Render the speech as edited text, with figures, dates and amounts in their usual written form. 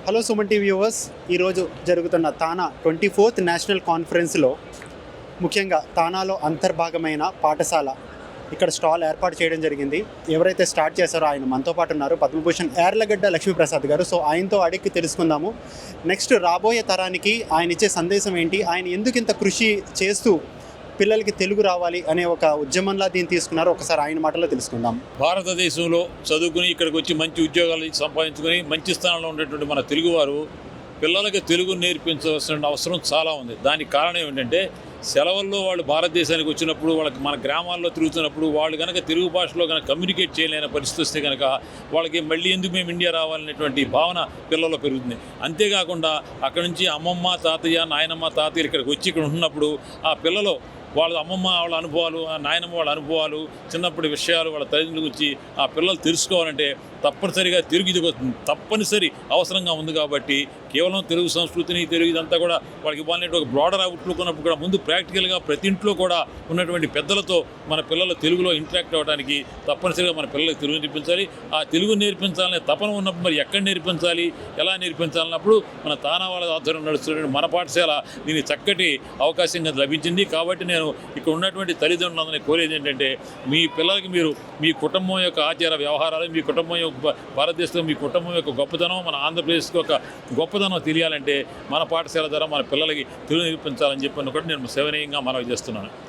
Hello Suman TV viewers, ఈరోజు జరుగుతున్న తానా 24th national కాన్ఫరెన్స్లో ముఖ్యంగా తానాలో అంతర్భాగమైన పాఠశాల ఇక్కడ స్టాల్ ఏర్పాటు చేయడం జరిగింది. ఎవరైతే స్టార్ట్ చేశారో ఆయన మనతో పాటు ఉన్నారు, పద్మభూషణ్ యార్లగడ్డ లక్ష్మీప్రసాద్ గారు. సో ఆయనతో అడిగి తెలుసుకుందాము నెక్స్ట్ రాబోయే తరానికి ఆయన ఇచ్చే సందేశం ఏంటి, ఆయన ఎందుకు ఇంత కృషి చేస్తూ పిల్లలకి తెలుగు రావాలి అనే ఒక ఉద్యమంలా దీన్ని తీసుకున్నారు. ఒకసారి ఆయన మాటలో తెలుసుకుందాం. భారతదేశంలో చదువుకుని ఇక్కడికి వచ్చి మంచి ఉద్యోగాలు సంపాదించుకొని మంచి స్థానంలో ఉండేటువంటి మన తెలుగువారు పిల్లలకి తెలుగు నేర్పించవలసిన అవసరం చాలా ఉంది. దానికి కారణం ఏమిటంటే సెలవుల్లో వాళ్ళు భారతదేశానికి వచ్చినప్పుడు వాళ్ళకి మన గ్రామాల్లో తిరుగుతున్నప్పుడు వాళ్ళు కనుక తెలుగు భాషలో కనుక కమ్యూనికేట్ చేయలేని పరిస్థితి వస్తే కనుక వాళ్ళకి మళ్ళీ ఎందుకు మేము ఇండియా రావాలనేటువంటి భావన పిల్లల్లో పెరుగుతుంది. అంతేకాకుండా అక్కడి నుంచి అమ్మమ్మ తాతయ్య నాయనమ్మ తాతయ్యలు ఇక్కడికి వచ్చి ఇక్కడ ఉంటున్నప్పుడు ఆ పిల్లలు వాళ్ళ అమ్మమ్మ వాళ్ళ అనుభవాలు, ఆ నాయనమ్మ వాళ్ళ అనుభవాలు, చిన్నప్పటి విషయాలు వాళ్ళ తల్లిదండ్రుల గురించి ఆ పిల్లలు తెలుసుకోవాలంటే తప్పనిసరిగా తెలుగు ఇది తప్పనిసరి అవసరంగా ఉంది. కాబట్టి కేవలం తెలుగు సంస్కృతిని తెలుగు ఇదంతా కూడా వాళ్ళకి ఇవ్వాలంటే ఒక బ్రాడర్ అవుట్లుక్ ఉన్నప్పుడు కూడా ముందు ప్రాక్టికల్గా ప్రతి ఇంట్లో కూడా ఉన్నటువంటి పెద్దలతో మన పిల్లలు తెలుగులో ఇంటరాక్ట్ అవ్వడానికి తప్పనిసరిగా మన పిల్లలకు తెలుగు నేర్పించాలి. ఆ తెలుగు నేర్పించాలనే తపన ఉన్నప్పుడు మరి ఎక్కడ నేర్పించాలి, ఎలా నేర్పించాలన్నప్పుడు మన తానా వాళ్ళ ఆధ్వర్యంలో నడుస్తున్నటువంటి మన పాఠశాల దీనికి చక్కటి అవకాశంగా లభించింది. కాబట్టి నేను ఇక్కడ ఉన్నటువంటి తల్లిదండ్రులందరినీ కోరేది ఏంటంటే మీ పిల్లలకి మీరు మీ కుటుంబం యొక్క ఆచార వ్యవహారాలు, మీ కుటుంబం యొక్క భారతదేశంలో మీ కుటుంబం యొక్క గొప్పతనం, మన ఆంధ్రప్రదేశ్కి ఒక గొప్పతనం తెలియాలంటే మన పాఠశాల ద్వారా మన పిల్లలకి తెలుగు నేర్పించాలని చెప్పి కూడా నేను సవినయంగా మనవి చేస్తున్నాను.